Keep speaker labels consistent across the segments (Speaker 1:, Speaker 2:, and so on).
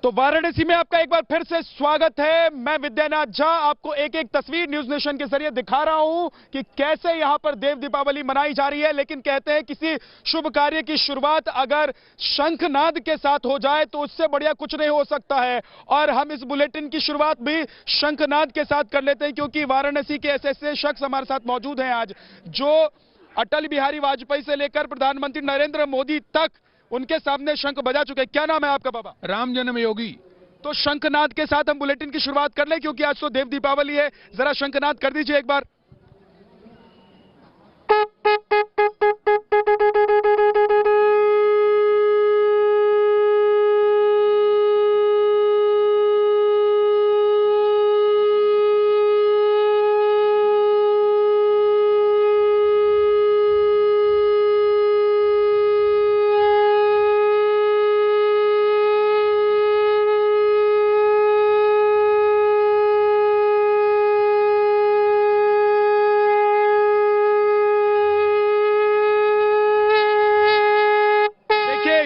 Speaker 1: तो वाराणसी में आपका एक बार फिर से स्वागत है। मैं विद्यानाथ झा आपको एक एक तस्वीर न्यूज नेशन के जरिए दिखा रहा हूं कि कैसे यहां पर देव दीपावली मनाई जा रही है। लेकिन कहते हैं किसी शुभ कार्य की शुरुआत अगर शंखनाद के साथ हो जाए तो उससे बढ़िया कुछ नहीं हो सकता है। और हम इस बुलेटिन की शुरुआत भी शंखनाद के साथ कर लेते हैं, क्योंकि वाराणसी के ऐसे शख्स हमारे साथ मौजूद हैं आज, जो अटल बिहारी वाजपेयी से लेकर प्रधानमंत्री नरेंद्र मोदी तक उनके सामने शंख बजा चुके। क्या नाम है आपका बाबा?
Speaker 2: राम जन्म योगी।
Speaker 1: तो शंखनाद के साथ हम बुलेटिन की शुरुआत कर लें, क्योंकि आज तो देव दीपावली है। जरा शंखनाद कर दीजिए एक बार।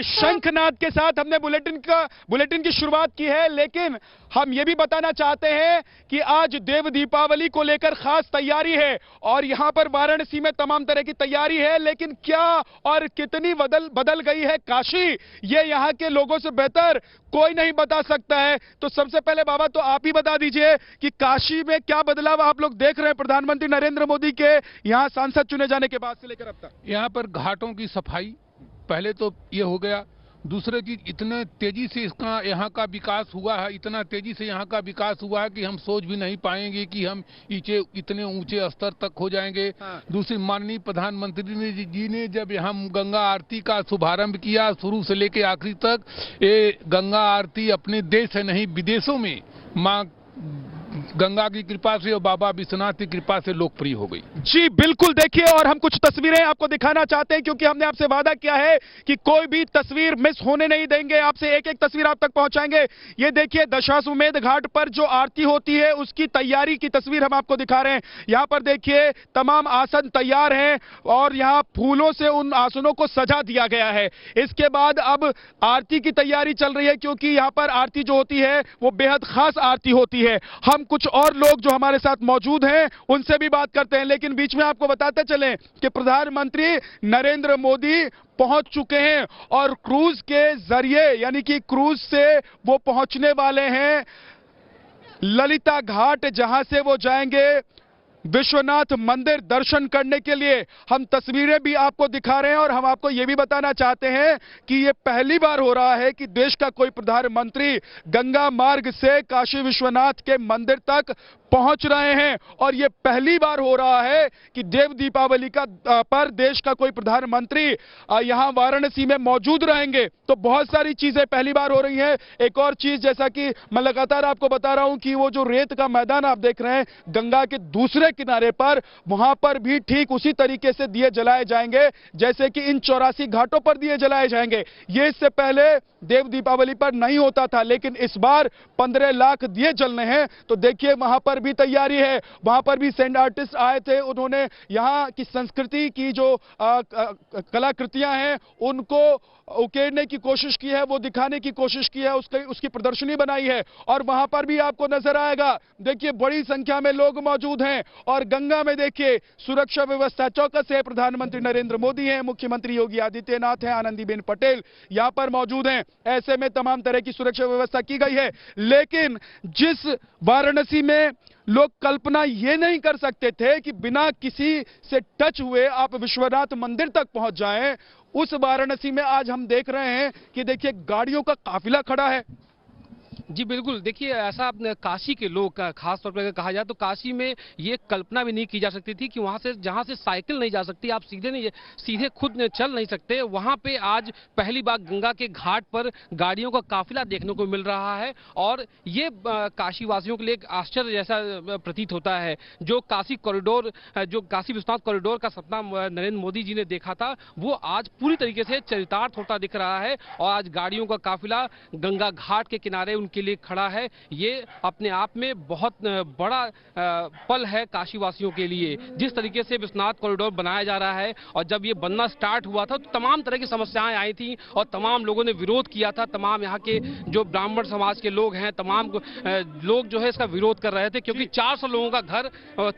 Speaker 1: शंखनाद के साथ हमने बुलेटिन की शुरुआत की है। लेकिन हम यह भी बताना चाहते हैं कि आज देव दीपावली को लेकर खास तैयारी है और यहां पर वाराणसी में तमाम तरह की तैयारी है। लेकिन क्या और कितनी बदल गई है काशी, ये यहां के लोगों से बेहतर कोई नहीं बता सकता है। तो सबसे पहले बाबा तो आप ही बता दीजिए कि काशी में क्या बदलाव आप लोग देख रहे हैं प्रधानमंत्री नरेंद्र मोदी के यहां सांसद चुने जाने के बाद से लेकर अब तक।
Speaker 2: यहाँ पर घाटों की सफाई पहले तो ये हो गया। दूसरे चीज, इतने तेजी से इसका यहाँ का विकास हुआ है, इतना तेजी से यहाँ का विकास हुआ है कि हम सोच भी नहीं पाएंगे कि हम इतने ऊंचे स्तर तक हो जाएंगे। हाँ। दूसरी, माननीय प्रधानमंत्री जी ने जब यहाँ गंगा आरती का शुभारंभ किया, शुरू से लेकर आखिरी तक, ये गंगा आरती अपने देश से नहीं विदेशों में माँ गंगा की कृपा से और बाबा विश्वनाथ की कृपा से लोकप्रिय हो गई।
Speaker 1: जी बिल्कुल, देखिए और हम कुछ तस्वीरें आपको दिखाना चाहते हैं, क्योंकि हमने आपसे वादा किया है कि कोई भी तस्वीर मिस होने नहीं देंगे। आपसे एक एक तस्वीर आप तक पहुंचाएंगे। ये देखिए दशाश्वमेध घाट पर जो आरती होती है उसकी तैयारी की तस्वीर हम आपको दिखा रहे हैं। यहां पर देखिए तमाम आसन तैयार हैं और यहां फूलों से उन आसनों को सजा दिया गया है। इसके बाद अब आरती की तैयारी चल रही है, क्योंकि यहां पर आरती जो होती है वो बेहद खास आरती होती है। हम कुछ और लोग जो हमारे साथ मौजूद हैं उनसे भी बात करते हैं। लेकिन बीच में आपको बताते चलें कि प्रधानमंत्री नरेंद्र मोदी पहुंच चुके हैं और क्रूज के जरिए, यानी कि क्रूज से वो पहुंचने वाले हैं ललिता घाट, जहां से वो जाएंगे विश्वनाथ मंदिर दर्शन करने के लिए। हम तस्वीरें भी आपको दिखा रहे हैं और हम आपको यह भी बताना चाहते हैं कि यह पहली बार हो रहा है कि देश का कोई प्रधानमंत्री गंगा मार्ग से काशी विश्वनाथ के मंदिर तक पहुंच रहे हैं। और यह पहली बार हो रहा है कि देव दीपावली पर देश का कोई प्रधानमंत्री यहां वाराणसी में मौजूद रहेंगे। तो बहुत सारी चीजें पहली बार हो रही हैं। एक और चीज, जैसा कि मैं लगातार आपको बता रहा हूं कि वो जो रेत का मैदान आप देख रहे हैं गंगा के दूसरे किनारे पर, वहां पर भी ठीक उसी तरीके से दिए जलाए जाएंगे जैसे कि इन 84 घाटों पर दिए जलाए जाएंगे। ये इससे पहले देव दीपावली पर नहीं होता था, लेकिन इस बार 15 लाख दिए जलने हैं। तो देखिए वहां पर भी तैयारी है। वहां पर भी सैंड आर्टिस्ट आए थे, उन्होंने यहां की संस्कृति की जो कलाकृतियां हैं उनको उकेरने की कोशिश की है, वो दिखाने की कोशिश की है, उसकी प्रदर्शनी बनाई है और वहां पर भी आपको नजर आएगा। देखिए बड़ी संख्या में लोग मौजूद हैं और गंगा में देखिए सुरक्षा व्यवस्था चौकस है। प्रधानमंत्री नरेंद्र मोदी हैं, मुख्यमंत्री योगी आदित्यनाथ हैं, आनंदीबेन पटेल यहां पर मौजूद हैं। ऐसे में तमाम तरह की सुरक्षा व्यवस्था की गई है। लेकिन जिस वाराणसी में लोग कल्पना ये नहीं कर सकते थे कि बिना किसी से टच हुए आप विश्वनाथ मंदिर तक पहुंच जाएं, उस वाराणसी में आज हम देख रहे हैं कि देखिए गाड़ियों का काफिला खड़ा है।
Speaker 3: जी बिल्कुल, देखिए ऐसा काशी के लोग का खास तौर पर कहा जाए तो काशी में ये कल्पना भी नहीं की जा सकती थी कि वहां से, जहां से साइकिल नहीं जा सकती, आप सीधे खुद चल नहीं सकते, वहां पे आज पहली बार गंगा के घाट पर गाड़ियों का काफिला देखने को मिल रहा है। और ये काशी वासियों के लिए एक आश्चर्य जैसा प्रतीत होता है। जो काशी कॉरिडोर, जो काशी विश्वनाथ कॉरिडोर का सपना नरेंद्र मोदी जी ने देखा था, वो आज पूरी तरीके से चरितार्थ होता दिख रहा है। और आज गाड़ियों का काफिला गंगा घाट के किनारे उनके लिए खड़ा है, ये अपने आप में बहुत बड़ा पल है काशीवासियों के लिए। जिस तरीके से विश्वनाथ कॉरिडोर बनाया जा रहा है और जब ये बनना स्टार्ट हुआ था तो तमाम तरह की समस्याएं आई थी और तमाम लोगों ने विरोध किया था। तमाम यहाँ के जो ब्राह्मण समाज के लोग हैं, तमाम लोग जो है इसका विरोध कर रहे थे क्योंकि 400 लोगों का घर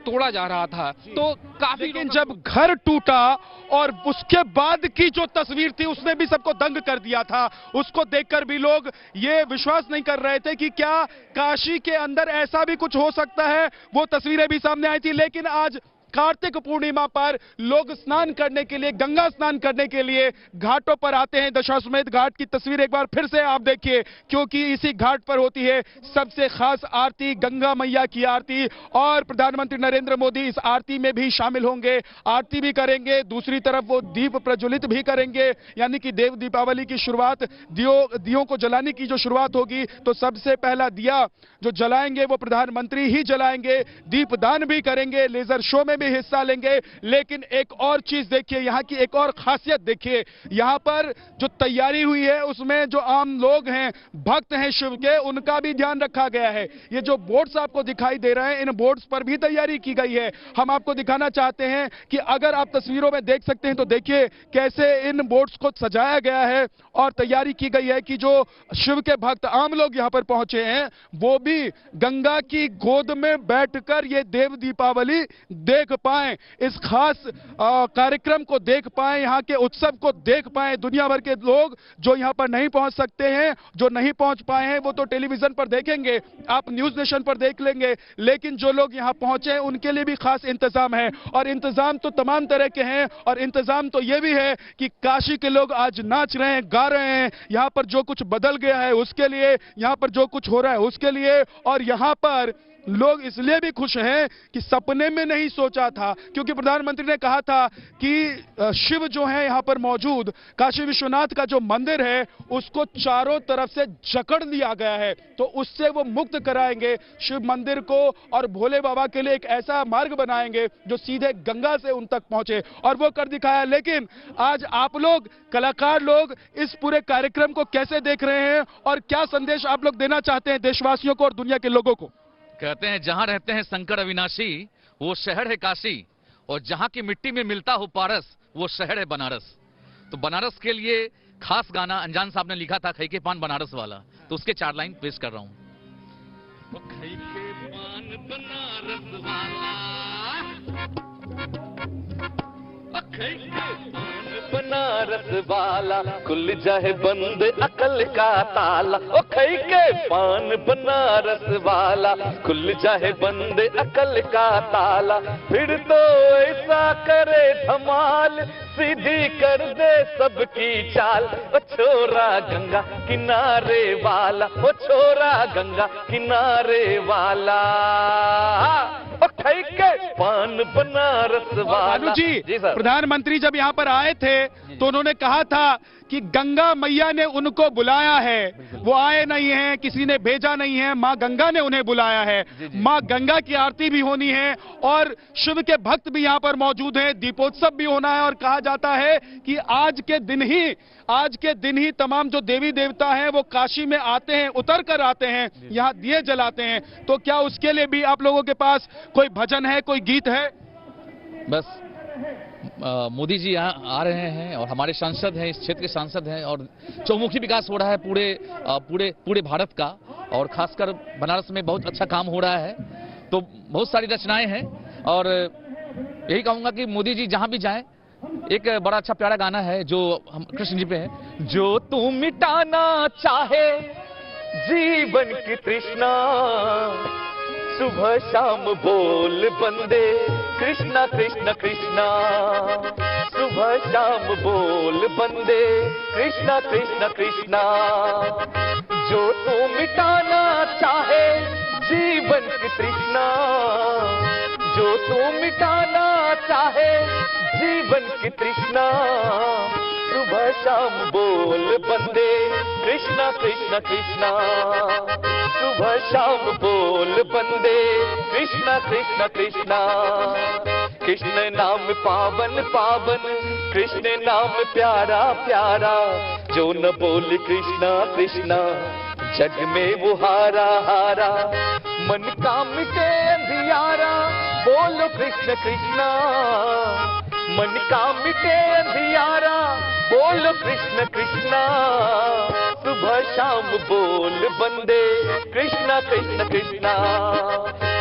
Speaker 3: तोड़ा जा रहा था। तो काफी,
Speaker 1: लेकिन जब घर टूटा और उसके बाद की जो तस्वीर थी उसने भी सबको दंग कर दिया था। उसको देखकर भी लोग ये विश्वास नहीं कर रहे थे कि क्या काशी के अंदर ऐसा भी कुछ हो सकता है। वो तस्वीरें भी सामने आई थी। लेकिन आज कार्तिक पूर्णिमा पर लोग स्नान करने के लिए, गंगा स्नान करने के लिए घाटों पर आते हैं। दशाश्वमेध घाट की तस्वीर एक बार फिर से आप देखिए, क्योंकि इसी घाट पर होती है सबसे खास आरती, गंगा मैया की आरती। और प्रधानमंत्री नरेंद्र मोदी इस आरती में भी शामिल होंगे, आरती भी करेंगे। दूसरी तरफ वो दीप प्रज्वलित भी करेंगे, यानी कि देव दीपावली की शुरुआत, दियों को जलाने की जो शुरुआत होगी तो सबसे पहला दिया जो जलाएंगे वो प्रधानमंत्री ही जलाएंगे। दीपदान भी करेंगे, लेजर शो में हिस्सा लेंगे। लेकिन एक और चीज देखिए, यहां की एक और खासियत देखिए, यहां पर जो तैयारी हुई है उसमें जो आम लोग हैं, भक्त हैं शिव के, उनका भी ध्यान रखा गया है। ये जो बोर्ड्स आपको दिखाई दे रहे हैं, इन बोर्ड्स पर भी तैयारी की गई है। हम आपको दिखाना चाहते हैं कि अगर आप तस्वीरों में देख सकते हैं तो देखिए कैसे इन बोर्ड्स को सजाया गया है और तैयारी की गई है कि जो शिव के भक्त आम लोग यहां पर पहुंचे हैं वो भी गंगा की गोद में बैठकर ये देव दीपावली देख पाएं, इस खास कार्यक्रम को देख पाएं, यहां के उत्सव को देख पाएं। दुनिया भर के लोग जो यहां पर नहीं पहुंच सकते हैं, जो नहीं पहुंच पाए हैं, वो तो टेलीविजन पर देखेंगे, आप न्यूज नेशन पर देख लेंगे। लेकिन जो लोग यहां पहुंचे हैं उनके लिए भी खास इंतजाम है। और इंतजाम तो तमाम तरह के हैं। और इंतजाम तो यह भी है कि काशी के लोग आज नाच रहे हैं, गा रहे हैं। यहां पर जो कुछ बदल गया है उसके लिए, यहां पर जो कुछ हो रहा है उसके लिए। और यहां पर लोग इसलिए भी खुश हैं कि सपने में नहीं सोचा था, क्योंकि प्रधानमंत्री ने कहा था कि शिव जो है यहां पर मौजूद, काशी विश्वनाथ का जो मंदिर है उसको चारों तरफ से जकड़ दिया गया है, तो उससे वो मुक्त कराएंगे शिव मंदिर को और भोले बाबा के लिए एक ऐसा मार्ग बनाएंगे जो सीधे गंगा से उन तक पहुंचे, और वो कर दिखाया। लेकिन आज आप लोग, कलाकार लोग, इस पूरे कार्यक्रम को कैसे देख रहे हैं और क्या संदेश आप लोग देना चाहते हैं देशवासियों को और दुनिया के लोगों को?
Speaker 4: कहते हैं जहां रहते हैं शंकर अविनाशी, वो शहर है काशी, और जहां की मिट्टी में मिलता हो पारस, वो शहर है बनारस। तो बनारस के लिए खास गाना अनजान साहब ने लिखा था, खई के पान बनारस वाला, तो उसके 4 लाइन पेश कर रहा हूं। खई के पान बनारस वाला, खई के पान बनारस वाला, खुल जाए बंद अकल का ताला। ओ खई के पान बनारस वाला, खुल जाए बंद अकल का ताला। फिर तो ऐसा करे धमाल, सीधी कर दे सबकी चाल। ओ छोरा गंगा किनारे वाला, ओ छोरा गंगा किनारे वाला, ओ खई के पान बनारस वाला।
Speaker 1: जी प्रधानमंत्री जब यहाँ पर आए थे तो उन्होंने कहा था कि गंगा मैया ने उनको बुलाया है, वो आए नहीं हैं, किसी ने भेजा नहीं है, माँ गंगा ने उन्हें बुलाया है। माँ गंगा की आरती भी होनी है और शिव के भक्त भी यहाँ पर मौजूद हैं, दीपोत्सव भी होना है। और कहा जाता है कि आज के दिन ही तमाम जो देवी देवता हैं वो काशी में आते हैं, उतर कर आते हैं, यहाँ दिए जलाते हैं। तो क्या उसके लिए भी आप लोगों के पास कोई भजन है, कोई गीत है?
Speaker 4: बस मोदी जी यहाँ आ रहे हैं और हमारे सांसद हैं, इस क्षेत्र के सांसद हैं, और चौमुखी विकास हो रहा है पूरे भारत का, और खासकर बनारस में बहुत अच्छा काम हो रहा है। तो बहुत सारी रचनाएं हैं और यही कहूंगा कि मोदी जी जहां भी जाएं, एक बड़ा अच्छा प्यारा गाना है जो हम कृष्ण जी पे है, जो तू मिटाना चाहे जीवन की तृष्णा, सुबह शाम बोल बंदे कृष्णा कृष्णा कृष्णा, सुबह शाम बोल बंदे कृष्णा कृष्णा कृष्णा। जो तू मिटाना चाहे जीवन की तृष्णा, जो तू मिटाना चाहे जीवन की तृष्णा, सुबह शाम बोल बंदे कृष्णा कृष्णा कृष्णा, सुबह शाम बोल बंदे कृष्णा कृष्णा कृष्णा। कृष्ण नाम पावन पावन, कृष्ण नाम प्यारा प्यारा, जो न बोले कृष्णा कृष्णा, जग में वो हारा हारा मन का मिटे अंधियारा बोलो कृष्ण कृष्णा मन का मिटे अंधियारा बोलो कृष्ण कृष्णा सुबह शाम बोल बंदे कृष्णा कृष्ण कृष्णा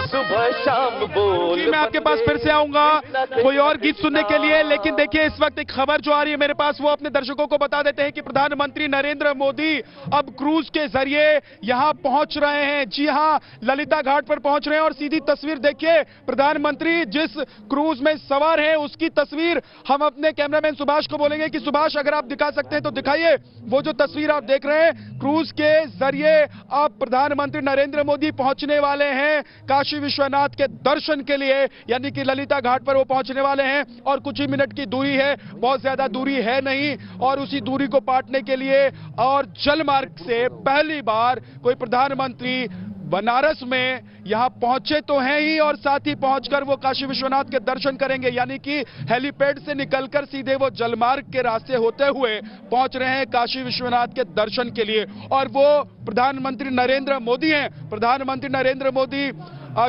Speaker 4: सुबह शाम बोल।
Speaker 1: जी मैं आपके पास फिर से आऊंगा कोई और गीत सुनने के लिए, लेकिन देखिए इस वक्त एक खबर जो आ रही है मेरे पास वो अपने दर्शकों को बता देते हैं कि प्रधानमंत्री नरेंद्र मोदी अब क्रूज के जरिए यहां पहुंच रहे हैं। जी हां, ललिता घाट पर पहुंच रहे हैं और सीधी तस्वीर देखिए, प्रधानमंत्री जिस क्रूज में सवार है उसकी तस्वीर हम अपने कैमरामैन सुभाष को बोलेंगे कि सुभाष अगर आप दिखा सकते हैं तो दिखाइए। वो जो तस्वीर आप देख रहे हैं क्रूज के जरिए अब प्रधानमंत्री नरेंद्र मोदी पहुंचने वाले हैं काशी विश्वनाथ के दर्शन के लिए, यानी कि ललिता घाट पर वो पहुंचने वाले हैं और कुछ ही मिनट की दूरी है, बहुत ज्यादा दूरी है नहीं। और उसी दूरी को पाटने के लिए और जल मार्ग से पहली बार कोई प्रधानमंत्री बनारस में यहां पहुंचे तो हैं ही और साथ ही पहुंचकर वो काशी विश्वनाथ के दर्शन करेंगे, यानी कि हेलीपैड से निकलकर सीधे वो जलमार्ग के रास्ते होते हुए पहुंच रहे हैं काशी विश्वनाथ के दर्शन के लिए। और वो प्रधानमंत्री नरेंद्र मोदी हैं। प्रधानमंत्री नरेंद्र मोदी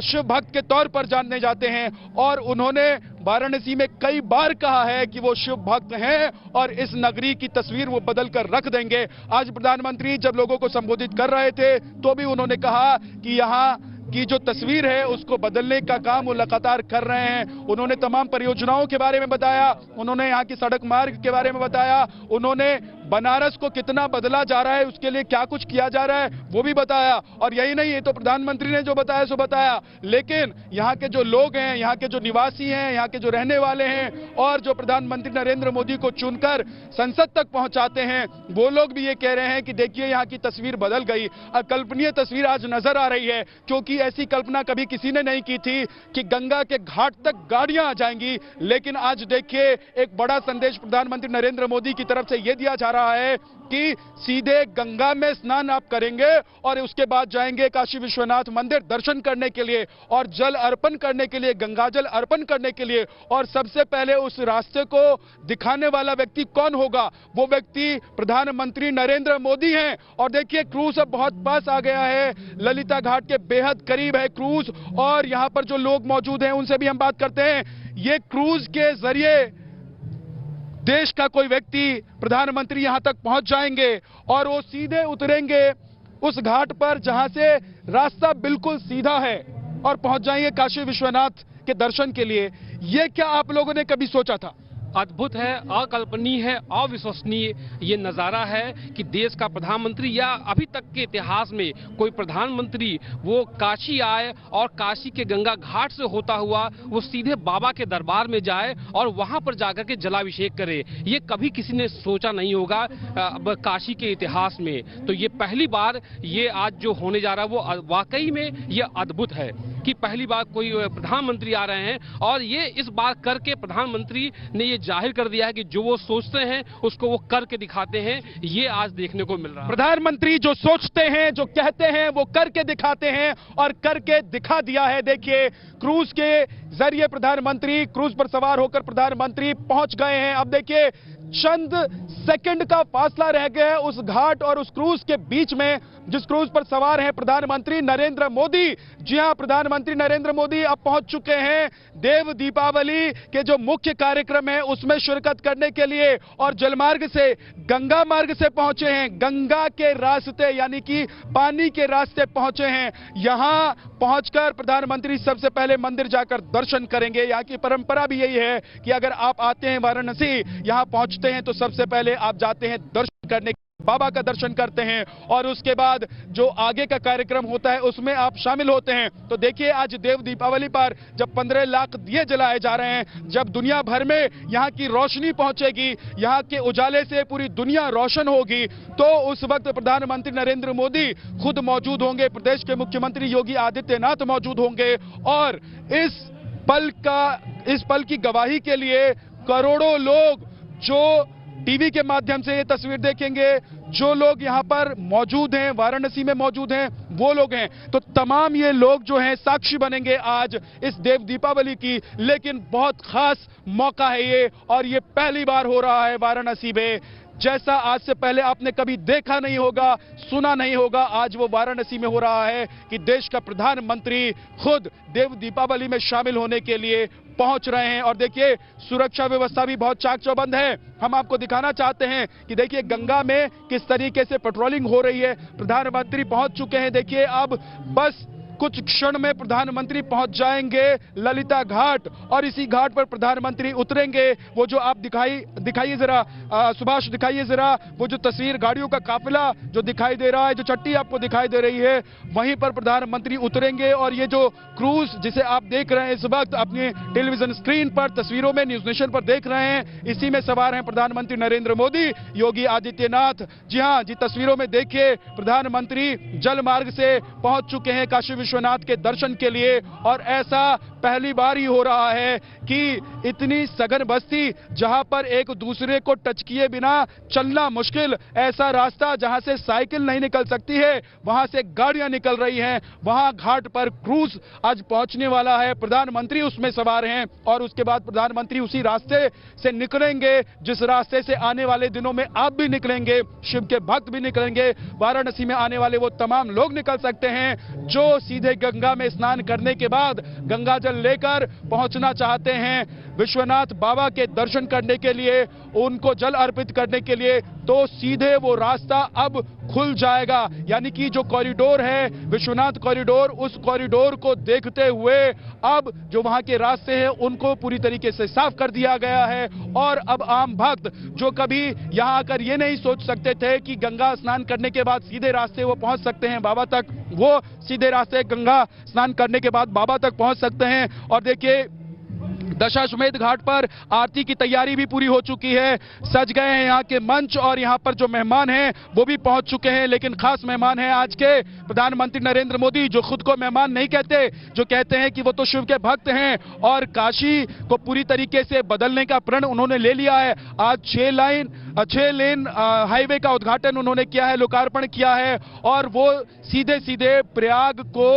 Speaker 1: शिव भक्त के तौर पर जाने जाते हैं और उन्होंने वाराणसी में कई बार कहा है कि वो शिव भक्त हैं और इस नगरी की तस्वीर वो बदल कर रख देंगे। आज प्रधानमंत्री जब लोगों को संबोधित कर रहे थे तो भी उन्होंने कहा कि यहाँ की जो तस्वीर है उसको बदलने का काम वो लगातार कर रहे हैं। उन्होंने तमाम परियोजनाओं के बारे में बताया, उन्होंने यहाँ की सड़क मार्ग के बारे में बताया, उन्होंने बनारस को कितना बदला जा रहा है उसके लिए क्या कुछ किया जा रहा है वो भी बताया। और यही नहीं, ये तो प्रधानमंत्री ने जो बताया सो बताया, लेकिन यहाँ के जो लोग हैं, यहाँ के जो निवासी हैं, यहाँ के जो रहने वाले हैं और जो प्रधानमंत्री नरेंद्र मोदी को चुनकर संसद तक पहुंचाते हैं वो लोग भी ये कह रहे हैं कि देखिए यहाँ की तस्वीर बदल गई। अकल्पनीय तस्वीर आज नजर आ रही है, क्योंकि ऐसी कल्पना कभी किसी ने नहीं की थी कि गंगा के घाट तक गाड़ियां आ जाएंगी। लेकिन आज देखिए एक बड़ा संदेश प्रधानमंत्री नरेंद्र मोदी की तरफ से यह दिया जा रहा है कि सीधे गंगा में स्नान आप करेंगे और उसके बाद जाएंगे काशी विश्वनाथ मंदिर दर्शन करने के लिए और जल अर्पण करने के लिए, गंगा जल अर्पण करने के लिए। और सबसे पहले उस रास्ते को दिखाने वाला व्यक्ति कौन होगा? वो व्यक्ति प्रधानमंत्री नरेंद्र मोदी हैं। और देखिए क्रूज अब बहुत पास आ गया है, ललिता घाट के बेहद करीब है क्रूज और यहां पर जो लोग मौजूद हैं उनसे भी हम बात करते हैं। ये क्रूज के जरिए देश का कोई व्यक्ति प्रधानमंत्री यहां तक पहुंच जाएंगे और वो सीधे उतरेंगे उस घाट पर जहां से रास्ता बिल्कुल सीधा है और पहुंच जाएंगे काशी विश्वनाथ के दर्शन के लिए। ये क्या आप लोगों ने कभी सोचा था?
Speaker 3: अद्भुत है, अकल्पनीय है, अविश्वसनीय ये नज़ारा है कि देश का प्रधानमंत्री या अभी तक के इतिहास में कोई प्रधानमंत्री वो काशी आए और काशी के गंगा घाट से होता हुआ वो सीधे बाबा के दरबार में जाए और वहां पर जाकर के जलाभिषेक करे। ये कभी किसी ने सोचा नहीं होगा काशी के इतिहास में। तो ये पहली बार ये आज जो होने जा रहा है वो वाकई में ये अद्भुत है कि पहली बार कोई प्रधानमंत्री आ रहे हैं और ये इस बार करके प्रधानमंत्री ने ये जाहिर कर दिया है कि जो वो सोचते हैं उसको वो करके दिखाते हैं। ये आज देखने को मिल रहा है।
Speaker 1: प्रधानमंत्री जो सोचते हैं, जो कहते हैं वो करके दिखाते हैं और करके दिखा दिया है। देखिए क्रूज के जरिए प्रधानमंत्री क्रूज पर सवार होकर प्रधानमंत्री पहुंच गए हैं। अब देखिए चंद सेकंड का फासला रह गया है उस घाट और उस क्रूज के बीच में जिस क्रूज पर सवार हैं प्रधानमंत्री नरेंद्र मोदी। जी हां, प्रधानमंत्री नरेंद्र मोदी अब पहुंच चुके हैं देव दीपावली के जो मुख्य कार्यक्रम है उसमें शिरकत करने के लिए और जलमार्ग से गंगा मार्ग से पहुंचे हैं, गंगा के रास्ते यानी कि पानी के रास्ते पहुंचे हैं। यहां पहुंचकर प्रधानमंत्री सबसे पहले मंदिर जाकर दर्शन करेंगे। यहां की परंपरा भी यही है कि अगर आप आते हैं वाराणसी, यहां पहुंचते हैं तो सबसे पहले आप जाते हैं दर्शन करने, बाबा का दर्शन करते हैं और उसके बाद जो आगे का कार्यक्रम होता है उसमें आप शामिल होते हैं। तो देखिए आज देव दीपावली पर जब 15 लाख दिए जलाए जा रहे हैं, जब दुनिया भर में यहाँ की रोशनी पहुंचेगी, यहाँ के उजाले से पूरी दुनिया रोशन होगी, तो उस वक्त प्रधानमंत्री नरेंद्र मोदी खुद मौजूद होंगे, प्रदेश के मुख्यमंत्री योगी आदित्यनाथ मौजूद होंगे और इस पल की गवाही के लिए करोड़ों लोग जो टीवी के माध्यम से ये तस्वीर देखेंगे, जो लोग यहाँ पर मौजूद हैं, वाराणसी में मौजूद हैं, वो लोग हैं, तो तमाम ये लोग जो हैं साक्षी बनेंगे आज इस देव दीपावली की। लेकिन बहुत खास मौका है ये और ये पहली बार हो रहा है वाराणसी में जैसा आज से पहले आपने कभी देखा नहीं होगा, सुना नहीं होगा। आज वो वाराणसी में हो रहा है कि देश का प्रधानमंत्री खुद देव दीपावली में शामिल होने के लिए पहुंच रहे हैं। और देखिए सुरक्षा व्यवस्था भी बहुत चाक चौबंद है। हम आपको दिखाना चाहते हैं कि देखिए गंगा में किस तरीके से पेट्रोलिंग हो रही है। प्रधानमंत्री पहुंच चुके हैं। देखिए अब बस कुछ क्षण में प्रधानमंत्री पहुंच जाएंगे ललिता घाट और इसी घाट पर प्रधानमंत्री उतरेंगे। वो जो आप दिखाइए जरा सुभाष, दिखाइए जरा वो जो तस्वीर, गाड़ियों का काफिला जो दिखाई दे रहा है, जो चट्टी आपको दिखाई दे रही है, वहीं पर प्रधानमंत्री उतरेंगे। और ये जो क्रूज जिसे आप देख रहे हैं इस वक्त अपने टेलीविजन स्क्रीन पर, तस्वीरों में, न्यूज नेशन पर देख रहे हैं, इसी में सवार हैं प्रधानमंत्री नरेंद्र मोदी, योगी आदित्यनाथ। जी हां, जी तस्वीरों में देखिए प्रधानमंत्री जल मार्ग से पहुंच चुके हैं काशी विश्वनाथ के दर्शन के लिए। और ऐसा पहली बार ही हो रहा है कि इतनी सघन बस्ती जहां पर एक दूसरे को टच किए बिना चलना मुश्किल, ऐसा रास्ता जहां से साइकिल नहीं निकल सकती है, वहां से गाड़ियां निकल रही हैं, वहां घाट पर क्रूज आज पहुंचने वाला है। प्रधानमंत्री उसमें सवार हैं और उसके बाद प्रधानमंत्री उसी रास्ते से निकलेंगे जिस रास्ते से आने वाले दिनों में आप भी निकलेंगे, शिव के भक्त भी निकलेंगे। वाराणसी में आने वाले वो तमाम लोग निकल सकते हैं जो सीधे गंगा में स्नान करने के बाद गंगा जल लेकर पहुंचना चाहते हैं विश्वनाथ बाबा के दर्शन करने के लिए, उनको जल अर्पित करने के लिए। तो सीधे वो रास्ता अब खुल जाएगा, यानी कि जो कॉरिडोर है विश्वनाथ कॉरिडोर, उस कॉरिडोर को देखते हुए अब जो वहां के रास्ते हैं उनको पूरी तरीके से साफ कर दिया गया है। और अब आम भक्त जो कभी यहां आकर ये नहीं सोच सकते थे कि गंगा स्नान करने के बाद सीधे रास्ते वो पहुंच सकते हैं बाबा तक, वो सीधे रास्ते गंगा स्नान करने के बाद बाबा तक पहुंच सकते हैं। और देखिए दशाश्वमेध घाट पर आरती की तैयारी भी पूरी हो चुकी है, सज गए हैं यहाँ के मंच और यहाँ पर जो मेहमान हैं वो भी पहुंच चुके हैं। लेकिन खास मेहमान हैं आज के प्रधानमंत्री नरेंद्र मोदी, जो खुद को मेहमान नहीं कहते, जो कहते हैं कि वो तो शिव के भक्त हैं और काशी को पूरी तरीके से बदलने का प्रण उन्होंने ले लिया है। आज 6 लेन हाईवे का उद्घाटन उन्होंने किया है, लोकार्पण किया है और वो सीधे सीधे प्रयाग को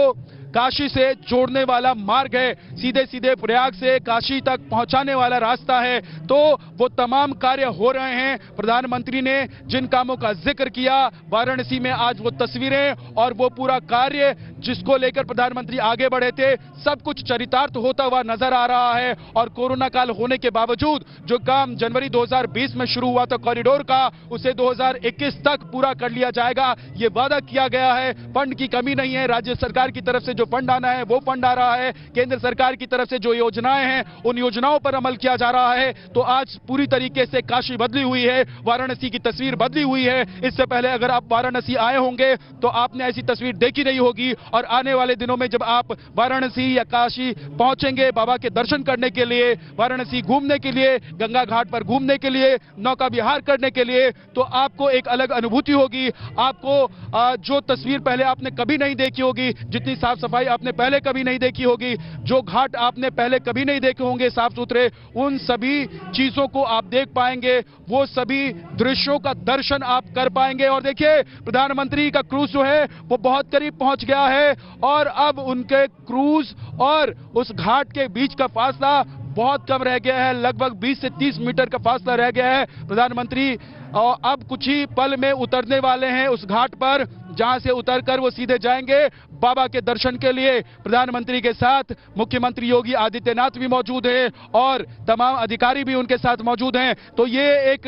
Speaker 1: काशी से जोड़ने वाला मार्ग है, सीधे सीधे प्रयाग से काशी तक पहुंचाने वाला रास्ता है। तो वो तमाम कार्य हो रहे हैं। प्रधानमंत्री ने जिन कामों का जिक्र किया वाराणसी में, आज वो तस्वीरें और वो पूरा कार्य जिसको लेकर प्रधानमंत्री आगे बढ़े थे, सब कुछ चरितार्थ होता हुआ नजर आ रहा है। और कोरोना काल होने के बावजूद जो काम जनवरी 2020 में शुरू हुआ था कॉरिडोर का, उसे 2021 तक पूरा कर लिया जाएगा, ये वादा किया गया है। फंड की कमी नहीं है, राज्य सरकार की तरफ से जो फंड आना है वो फंड आ रहा है, केंद्र सरकार की तरफ से जो योजनाएं हैं उन योजनाओं पर अमल किया जा रहा है। तो आज पूरी तरीके से काशी बदली हुई है, वाराणसी की तस्वीर बदली हुई है। इससे पहले अगर आप वाराणसी आए होंगे तो आपने ऐसी तस्वीर देखी नहीं होगी। और आने वाले दिनों में जब आप वाराणसी या काशी पहुंचेंगे बाबा के दर्शन करने के लिए, वाराणसी घूमने के लिए, गंगा घाट पर घूमने के लिए, नौका विहार करने के लिए, तो आपको एक अलग अनुभूति होगी। आपको जो तस्वीर पहले आपने कभी नहीं देखी होगी, जितनी साफ सफाई आपने पहले कभी नहीं देखी होगी, जो घाट आपने पहले कभी नहीं देखे होंगे साफ सुथरे, उन सभी चीजों को आप देख पाएंगे, वो सभी दृश्यों का दर्शन आप कर पाएंगे। और देखिए प्रधानमंत्री का क्रूज जो है वो बहुत करीब पहुंच गया है और अब उनके क्रूज और उस घाट के बीच का फासला बहुत कम रह गया है, लगभग 20 से 30 मीटर का फासला रह गया है। प्रधानमंत्री अब कुछ ही पल में उतरने वाले हैं उस घाट पर, जहां से उतरकर वो सीधे जाएंगे बाबा के दर्शन के लिए। प्रधानमंत्री के साथ मुख्यमंत्री योगी आदित्यनाथ भी मौजूद हैं और तमाम अधिकारी भी उनके साथ मौजूद हैं। तो ये एक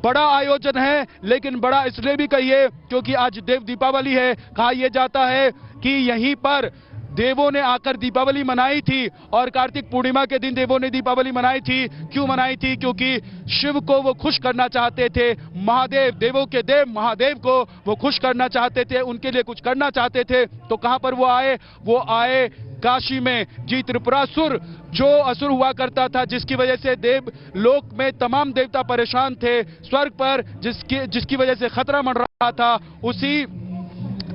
Speaker 1: बड़ा आयोजन है, लेकिन बड़ा इसलिए भी कहिए क्योंकि आज देव दीपावली है। कहा यह जाता है कि यहीं पर देवों ने आकर दीपावली मनाई थी और कार्तिक पूर्णिमा के दिन देवों ने दीपावली मनाई थी। क्यों मनाई थी? क्योंकि शिव को वो खुश करना चाहते थे, महादेव, देवों के देव महादेव को वो खुश करना चाहते थे, उनके लिए कुछ करना चाहते थे। तो कहां पर वो आए? वो आए काशी में। जी, त्रिपुरासुर जो असुर हुआ करता था, जिसकी वजह से देव लोक में तमाम देवता परेशान थे, स्वर्ग पर जिसकी वजह से खतरा मंडरा रहा था, उसी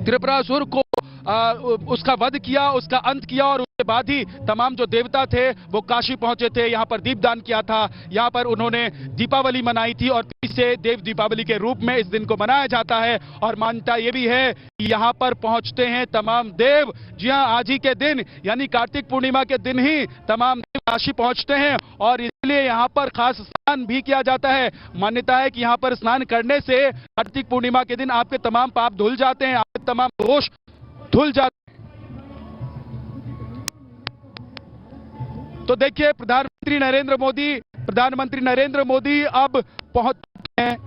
Speaker 1: त्रिपुरासुर को उसका वध किया, उसका अंत किया और उसके बाद ही तमाम जो देवता थे वो काशी पहुंचे थे, यहां पर दीपदान किया था, यहां पर उन्होंने दीपावली मनाई थी और इसे देव दीपावली के रूप में इस दिन को मनाया जाता है। और मान्यता यह भी है कि यहां पर पहुंचते हैं तमाम देव। जी हां, आज ही के दिन यानी कार्तिक पूर्णिमा के दिन ही तमाम देव काशी पहुंचते हैं और इसलिए लिए यहाँ पर खास स्नान भी किया जाता है। मान्यता है कि यहाँ पर स्नान करने से कार्तिक पूर्णिमा के दिन आपके तमाम पाप धुल जाते हैं, आपके तमाम दोष धुल जाते हैं। तो देखिए प्रधानमंत्री नरेंद्र मोदी अब पहुंच चुके हैं।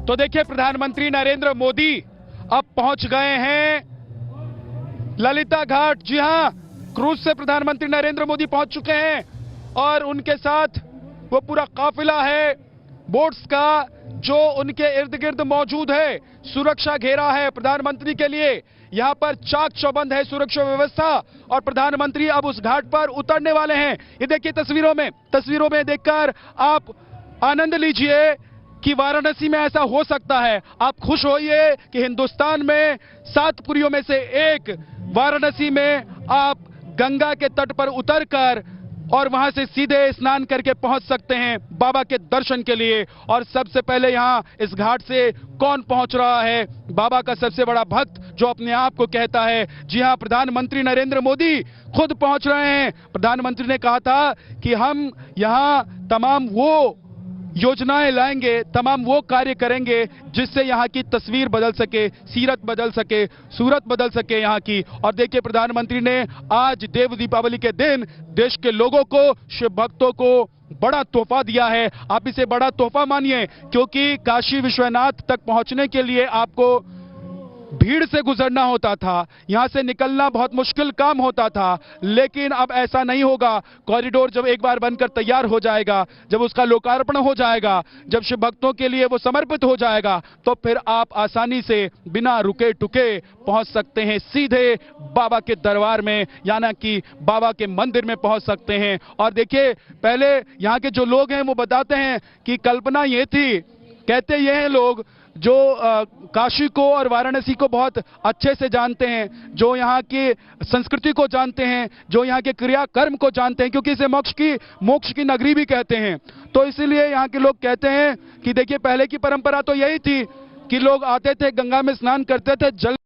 Speaker 1: तो देखिए प्रधानमंत्री नरेंद्र मोदी अब पहुंच गए हैं ललिता घाट। जी हां, क्रूज से प्रधानमंत्री नरेंद्र मोदी पहुंच चुके हैं और उनके साथ वो पूरा काफिला है बोट्स का जो उनके इर्द गिर्द मौजूद है। सुरक्षा घेरा है प्रधानमंत्री के लिए, यहां पर चाक चौबंद है सुरक्षा व्यवस्था और प्रधानमंत्री अब उस घाट पर उतरने वाले हैं। ये देखिए तस्वीरों में देखकर आप आनंद लीजिए कि वाराणसी में ऐसा हो सकता है। आप खुश होइए कि हिंदुस्तान में 7 पुरियों में से एक वाराणसी में आप गंगा के तट पर उतरकर और वहां से सीधे स्नान करके पहुंच सकते हैं बाबा के दर्शन के लिए। और सबसे पहले यहां इस घाट से कौन पहुंच रहा है? बाबा का सबसे बड़ा भक्त जो अपने आप को कहता है। जी हां, प्रधानमंत्री नरेंद्र मोदी खुद पहुंच रहे हैं। प्रधानमंत्री ने कहा था कि हम यहां तमाम वो योजनाएं लाएंगे, तमाम वो कार्य करेंगे जिससे यहाँ की तस्वीर बदल सके, सीरत बदल सके, सूरत बदल सके यहाँ की। और देखिए प्रधानमंत्री ने आज देव दीपावली के दिन देश के लोगों को, शिव भक्तों को बड़ा तोहफा दिया है। आप इसे बड़ा तोहफा मानिए, क्योंकि काशी विश्वनाथ तक पहुंचने के लिए आपको भीड़ से गुजरना होता था, यहां से निकलना बहुत मुश्किल काम होता था। लेकिन अब ऐसा नहीं होगा। कॉरिडोर जब एक बार बनकर तैयार हो जाएगा, जब उसका लोकार्पण हो जाएगा, जब शिव भक्तों के लिए वो समर्पित हो जाएगा, तो फिर आप आसानी से बिना रुके टुके पहुंच सकते हैं सीधे बाबा के दरबार में, यानी कि बाबा के मंदिर में पहुंच सकते हैं। और देखिए पहले यहाँ के जो लोग हैं वो बताते हैं कि कल्पना ये थी, कहते ये हैं लोग जो काशी को और वाराणसी को बहुत अच्छे से जानते हैं, जो यहाँ की संस्कृति को जानते हैं, जो यहाँ के क्रियाकर्म को जानते हैं, क्योंकि इसे मोक्ष की नगरी भी कहते हैं। तो इसीलिए यहाँ के लोग कहते हैं कि देखिए पहले की परंपरा तो यही थी कि लोग आते थे, गंगा में स्नान करते थे, जल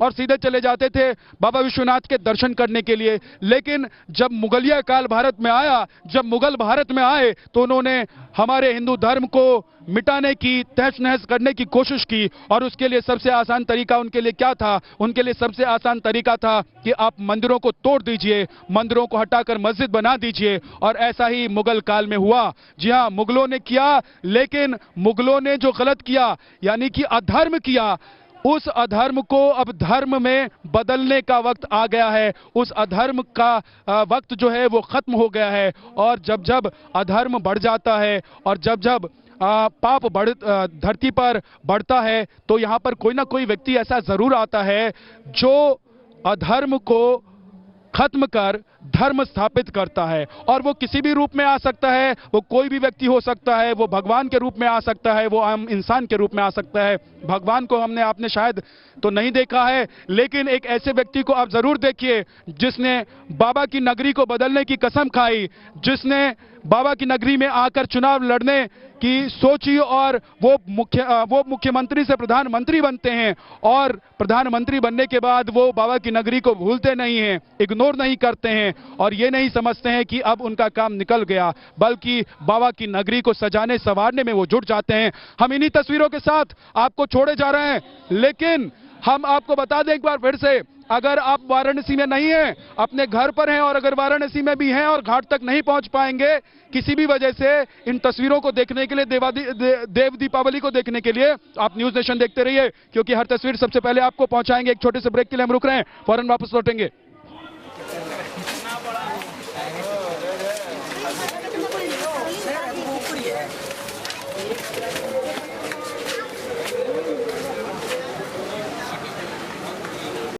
Speaker 1: और सीधे चले जाते थे बाबा विश्वनाथ के दर्शन करने के लिए। लेकिन जब मुगलिया काल भारत में आया, जब मुगल भारत में आए, तो उन्होंने हमारे हिंदू धर्म को मिटाने की, तहस नहस करने की कोशिश की। और उसके लिए सबसे आसान तरीका उनके लिए क्या था? उनके लिए सबसे आसान तरीका था कि आप मंदिरों को तोड़ दीजिए, मंदिरों को हटाकर मस्जिद बना दीजिए। और ऐसा ही मुगल काल में हुआ। जी हाँ, मुगलों ने किया, लेकिन मुगलों ने जो गलत किया यानी कि अधर्म किया, उस अधर्म को अब धर्म में बदलने का वक्त आ गया है। उस अधर्म का वक्त जो है वो खत्म हो गया है। और जब जब अधर्म बढ़ जाता है और जब जब पाप धरती पर बढ़ता है, तो यहाँ पर कोई ना कोई व्यक्ति ऐसा जरूर आता है जो अधर्म को खत्म कर धर्म स्थापित करता है। और वो किसी भी रूप में आ सकता है, वो कोई भी व्यक्ति हो सकता है, वो भगवान के रूप में आ सकता है, वो आम इंसान के रूप में आ सकता है। भगवान को आपने शायद तो नहीं देखा है, लेकिन एक ऐसे व्यक्ति को आप जरूर देखिए जिसने बाबा की नगरी को बदलने की कसम खाई, जिसने बाबा की नगरी में आकर चुनाव लड़ने की सोची और वो मुख्यमंत्री से प्रधानमंत्री बनते हैं। और प्रधानमंत्री बनने के बाद वो बाबा की नगरी को भूलते नहीं हैं, इग्नोर नहीं करते हैं और ये नहीं समझते हैं कि अब उनका काम निकल गया, बल्कि बाबा की नगरी को सजाने संवारने में वो जुट जाते हैं। हम इन्हीं तस्वीरों के साथ आपको छोड़े जा रहे हैं, लेकिन हम आपको बता दें एक बार फिर से, अगर आप वाराणसी में नहीं हैं, अपने घर पर हैं, और अगर वाराणसी में भी हैं और घाट तक नहीं पहुंच पाएंगे किसी भी वजह से, इन तस्वीरों को देखने के लिए, देव दीपावली को देखने के लिए आप न्यूज नेशन देखते रहिए, क्योंकि हर तस्वीर सबसे पहले आपको पहुंचाएंगे। एक छोटे से ब्रेक के लिए हम रुक रहे हैं, फौरन वापस लौटेंगे।